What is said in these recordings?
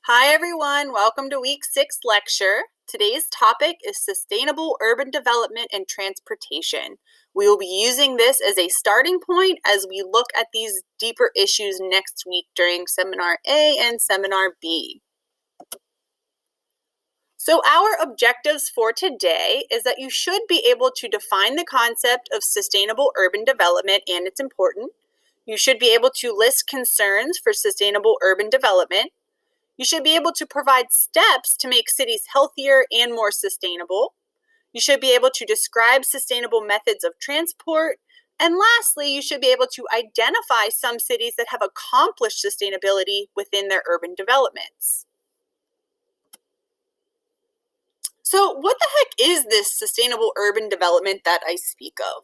Hi everyone, welcome to week 6 lecture. Today's topic is sustainable urban development and transportation. We will be using this as a starting point as we look at these deeper issues next week during Seminar A and Seminar B. So our objectives for today is that you should be able to define the concept of sustainable urban development and its importance. You should be able to list concerns for sustainable urban development. You should be able to provide steps to make cities healthier and more sustainable. You should be able to describe sustainable methods of transport. And lastly, you should be able to identify some cities that have accomplished sustainability within their urban developments. So what the heck is this sustainable urban development that I speak of?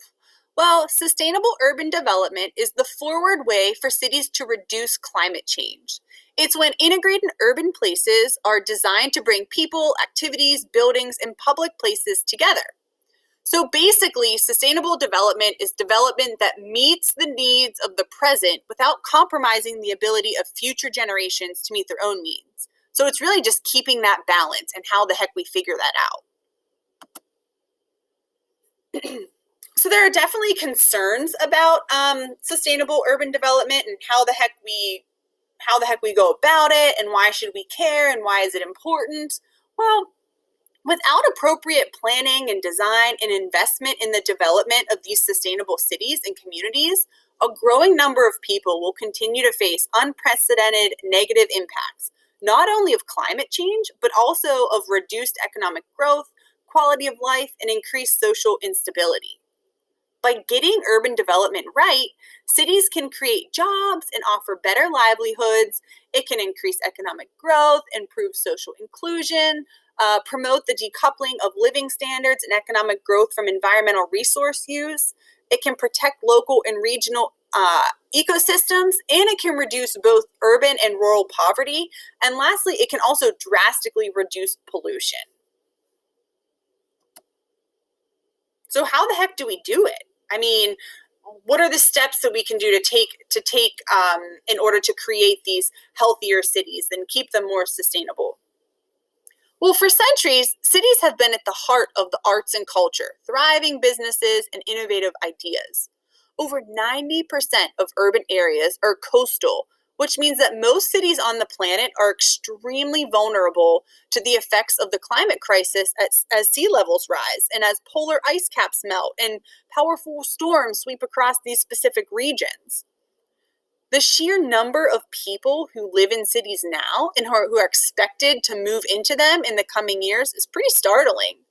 Well, sustainable urban development is the forward way for cities to reduce climate change. It's when integrated urban places are designed to bring people, activities, buildings, and public places together. So basically, sustainable development is development that meets the needs of the present without compromising the ability of future generations to meet their own needs. So it's really just keeping that balance and how the heck we figure that out. So there are definitely concerns about sustainable urban development and how the heck we go about it and why should we care and why is it important? Well, without appropriate planning and design and investment in the development of these sustainable cities and communities, a growing number of people will continue to face unprecedented negative impacts, not only of climate change, but also of reduced economic growth, quality of life, and increased social instability. By getting urban development right, cities can create jobs and offer better livelihoods. It can increase economic growth, improve social inclusion, promote the decoupling of living standards and economic growth from environmental resource use. It can protect local and regional ecosystems, and it can reduce both urban and rural poverty. And lastly, it can also drastically reduce pollution. So how the heck do we do it? I mean, what are the steps that we can do to take in order to create these healthier cities and keep them more sustainable? Well, for centuries, cities have been at the heart of the arts and culture, thriving businesses and innovative ideas. Over 90% of urban areas are coastal, which means that most cities on the planet are extremely vulnerable to the effects of the climate crisis as sea levels rise and as polar ice caps melt and powerful storms sweep across these specific regions. The sheer number of people who live in cities now and who are expected to move into them in the coming years is pretty startling.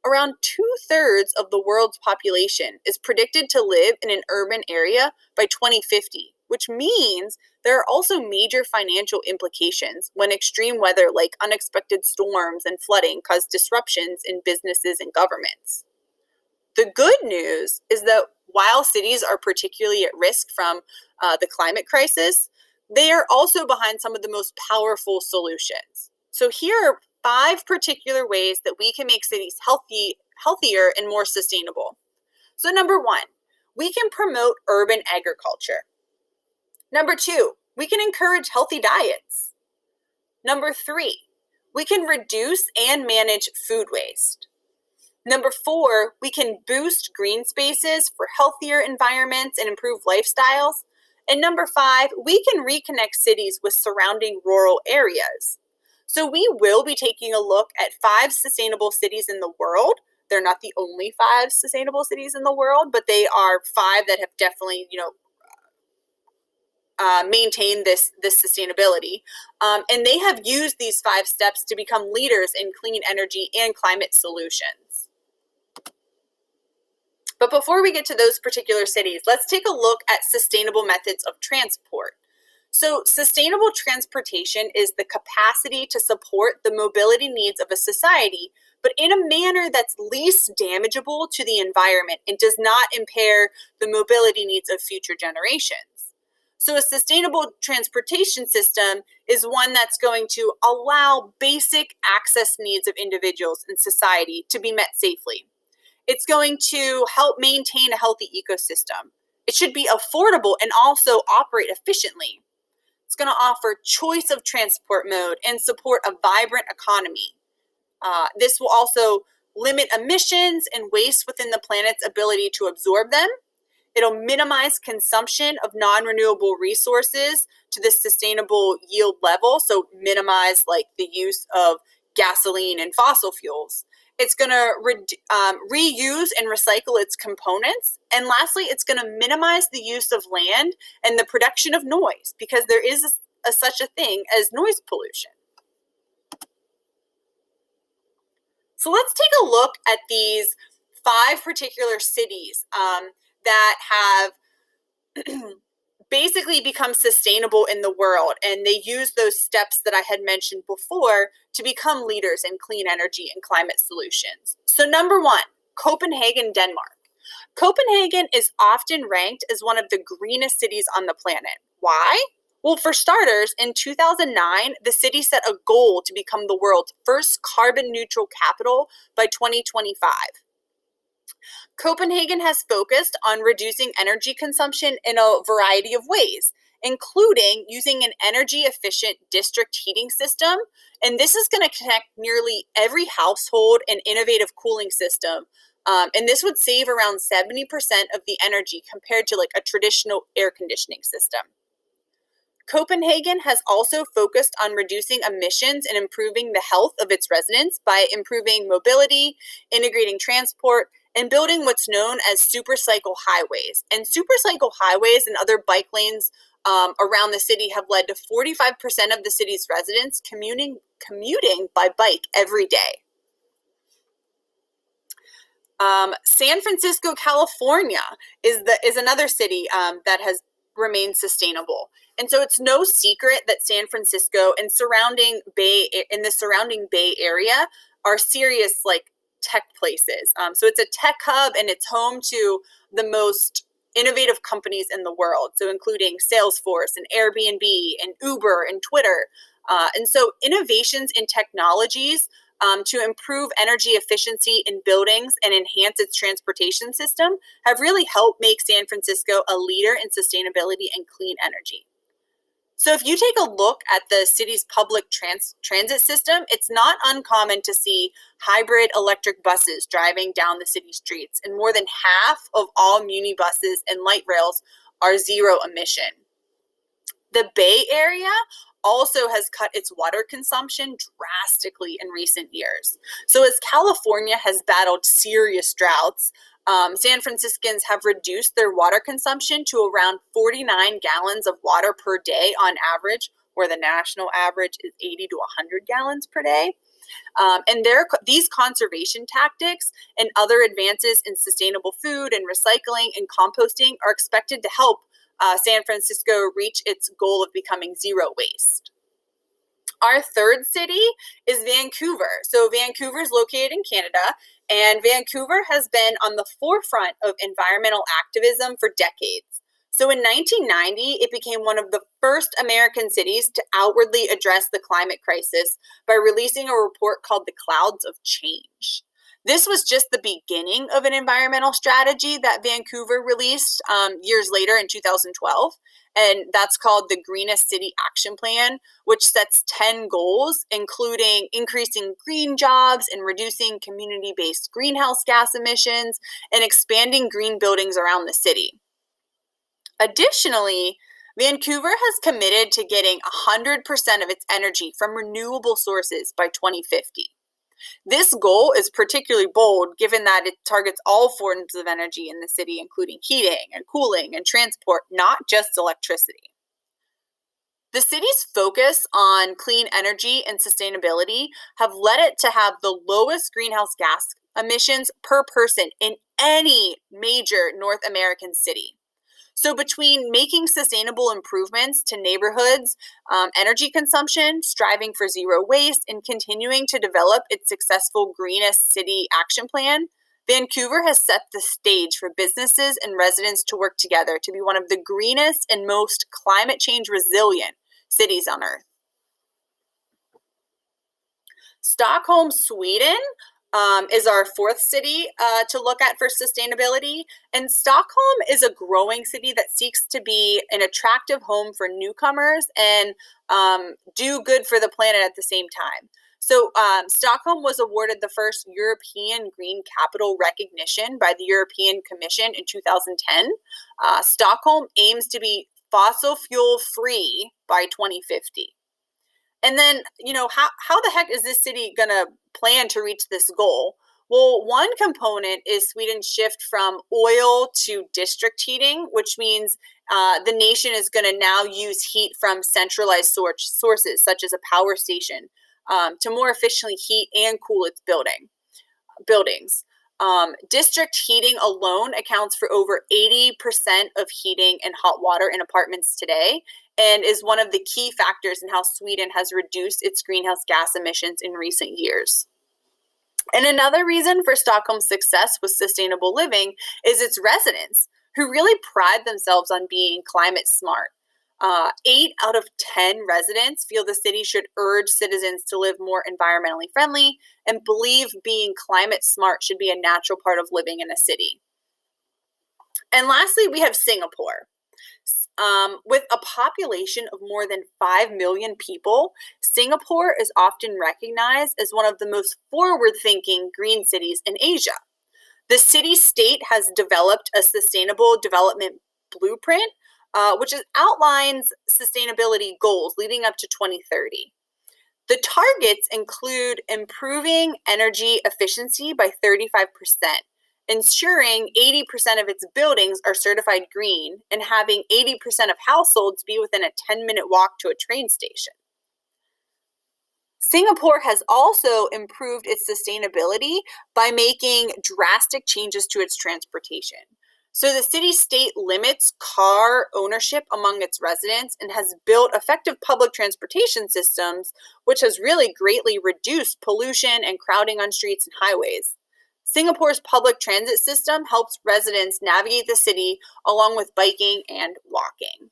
Around 2/3 of the world's population is predicted to live in an urban area by 2050, which means there are also major financial implications when extreme weather like unexpected storms and flooding cause disruptions in businesses and governments. The good news is that while cities are particularly at risk from the climate crisis, they are also behind some of the most powerful solutions. So here are 5 particular ways that we can make cities healthier and more sustainable. So number 1, we can promote urban agriculture. Number 2, we can encourage healthy diets. Number 3, we can reduce and manage food waste. Number 4, we can boost green spaces for healthier environments and improve lifestyles. And number 5, we can reconnect cities with surrounding rural areas. So we will be taking a look at 5 sustainable cities in the world. They're not the only 5 sustainable cities in the world, but they are 5 that have definitely, maintained this sustainability. And they have used these 5 steps to become leaders in clean energy and climate solutions. But before we get to those particular cities, let's take a look at sustainable methods of transport. So sustainable transportation is the capacity to support the mobility needs of a society, but in a manner that's least damageable to the environment and does not impair the mobility needs of future generations. So a sustainable transportation system is one that's going to allow basic access needs of individuals and society to be met safely. It's going to help maintain a healthy ecosystem. It should be affordable and also operate efficiently. It's going to offer choice of transport mode and support a vibrant economy. This will also limit emissions and waste within the planet's ability to absorb them. It'll minimize consumption of non-renewable resources to the sustainable yield level, so minimize like the use of gasoline and fossil fuels. It's going to reuse and recycle its components. And lastly, it's going to minimize the use of land and the production of noise, because there is such a thing as noise pollution. So let's take a look at these 5 particular cities that have basically become sustainable in the world, and they use those steps that I had mentioned before to become leaders in clean energy and climate solutions. So number 1, Copenhagen, Denmark. Copenhagen is often ranked as one of the greenest cities on the planet. Why? Well, for starters, in 2009, the city set a goal to become the world's first carbon neutral capital by 2025. Copenhagen has focused on reducing energy consumption in a variety of ways, including using an energy-efficient district heating system. And this is going to connect nearly every household and innovative cooling system. And this would save around 70% of the energy compared to like a traditional air conditioning system. Copenhagen has also focused on reducing emissions and improving the health of its residents by improving mobility, integrating transport, and building what's known as supercycle highways. And supercycle highways and other bike lanes around the city have led to 45% of the city's residents commuting by bike every day. San Francisco, California is another city that has remained sustainable. And so it's no secret that San Francisco and the surrounding Bay Area are serious like tech places. So it's a tech hub, and it's home to the most innovative companies in the world. So including Salesforce and Airbnb and Uber and Twitter. And so innovations in technologies to improve energy efficiency in buildings and enhance its transportation system have really helped make San Francisco a leader in sustainability and clean energy. So if you take a look at the city's public transit system, it's not uncommon to see hybrid electric buses driving down the city streets, and more than half of all muni buses and light rails are zero emission. The Bay Area also has cut its water consumption drastically in recent years. So as California has battled serious droughts, San Franciscans have reduced their water consumption to around 49 gallons of water per day on average, where the national average is 80 to 100 gallons per day. And these conservation tactics and other advances in sustainable food and recycling and composting are expected to help San Francisco reach its goal of becoming zero waste. Our third city is Vancouver. So Vancouver is located in Canada, and Vancouver has been on the forefront of environmental activism for decades. So in 1990, it became one of the first American cities to outwardly address the climate crisis by releasing a report called The Clouds of Change. This was just the beginning of an environmental strategy that Vancouver released years later in 2012, and that's called the Greenest City Action Plan, which sets 10 goals, including increasing green jobs and reducing community-based greenhouse gas emissions and expanding green buildings around the city. Additionally, Vancouver has committed to getting 100% of its energy from renewable sources by 2050. This goal is particularly bold given that it targets all forms of energy in the city, including heating and cooling and transport, not just electricity. The city's focus on clean energy and sustainability have led it to have the lowest greenhouse gas emissions per person in any major North American city. So between making sustainable improvements to neighborhoods, energy consumption, striving for zero waste, and continuing to develop its successful Greenest City Action Plan, Vancouver has set the stage for businesses and residents to work together to be one of the greenest and most climate change resilient cities on Earth. Stockholm, Sweden is our fourth city to look at for sustainability. And Stockholm is a growing city that seeks to be an attractive home for newcomers and do good for the planet at the same time. So Stockholm was awarded the first European Green Capital recognition by the European Commission in 2010. Stockholm aims to be fossil fuel free by 2050. And then, how the heck is this city going to plan to reach this goal? Well, one component is Sweden's shift from oil to district heating, which means the nation is going to now use heat from centralized sources, such as a power station, to more efficiently heat and cool its buildings. District heating alone accounts for over 80% of heating and hot water in apartments today, and is one of the key factors in how Sweden has reduced its greenhouse gas emissions in recent years. And another reason for Stockholm's success with sustainable living is its residents, who really pride themselves on being climate smart. 8 out of 10 residents feel the city should urge citizens to live more environmentally friendly and believe being climate smart should be a natural part of living in a city. And lastly, we have Singapore. With a population of more than 5 million people, Singapore is often recognized as one of the most forward-thinking green cities in Asia. The city-state has developed a sustainable development blueprint, which outlines sustainability goals leading up to 2030. The targets include improving energy efficiency by 35%, ensuring 80% of its buildings are certified green, and having 80% of households be within a 10-minute walk to a train station. Singapore has also improved its sustainability by making drastic changes to its transportation. So the city-state limits car ownership among its residents and has built effective public transportation systems, which has really greatly reduced pollution and crowding on streets and highways. Singapore's public transit system helps residents navigate the city along with biking and walking.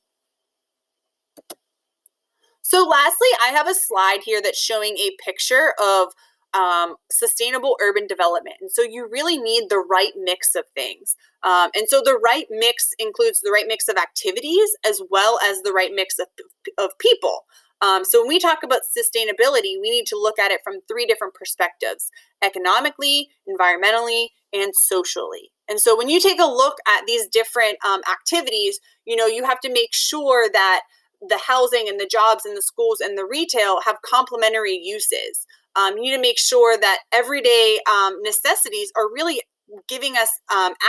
So lastly, I have a slide here that's showing a picture of sustainable urban development. And so you really need the right mix of things. And so the right mix includes the right mix of activities as well as the right mix of people. So when we talk about sustainability, we need to look at it from 3 different perspectives: economically, environmentally, and socially. And so when you take a look at these different activities, you have to make sure that the housing and the jobs and the schools and the retail have complementary uses. You need to make sure that everyday necessities are really giving us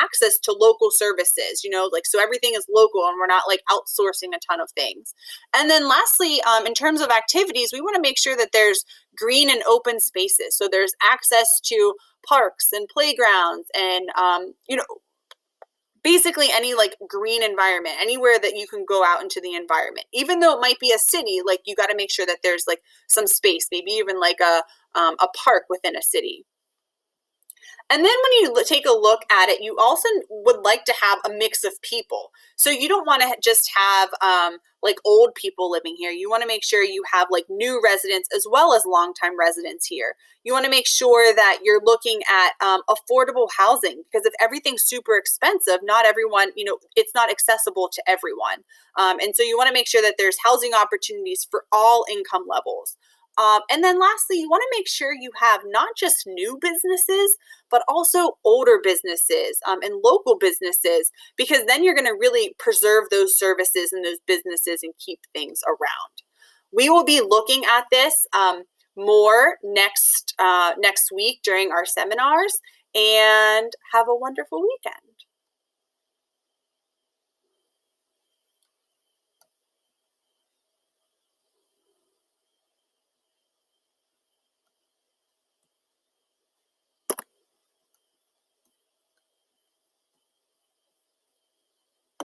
access to local services, so everything is local and we're not outsourcing a ton of things. And then lastly, in terms of activities, we want to make sure that there's green and open spaces. So there's access to parks and playgrounds and, basically any green environment, anywhere that you can go out into the environment. Even though it might be a city, you got to make sure that there's some space, maybe even a park within a city. And then when you take a look at it, you also would like to have a mix of people. So you don't want to just have old people living here. You want to make sure you have new residents as well as longtime residents here. You want to make sure that you're looking at affordable housing, because if everything's super expensive, not everyone, it's not accessible to everyone. And so you want to make sure that there's housing opportunities for all income levels. And then lastly, you want to make sure you have not just new businesses, but also older businesses and local businesses, because then you're going to really preserve those services and those businesses and keep things around. We will be looking at this more next week during our seminars, and have a wonderful weekend.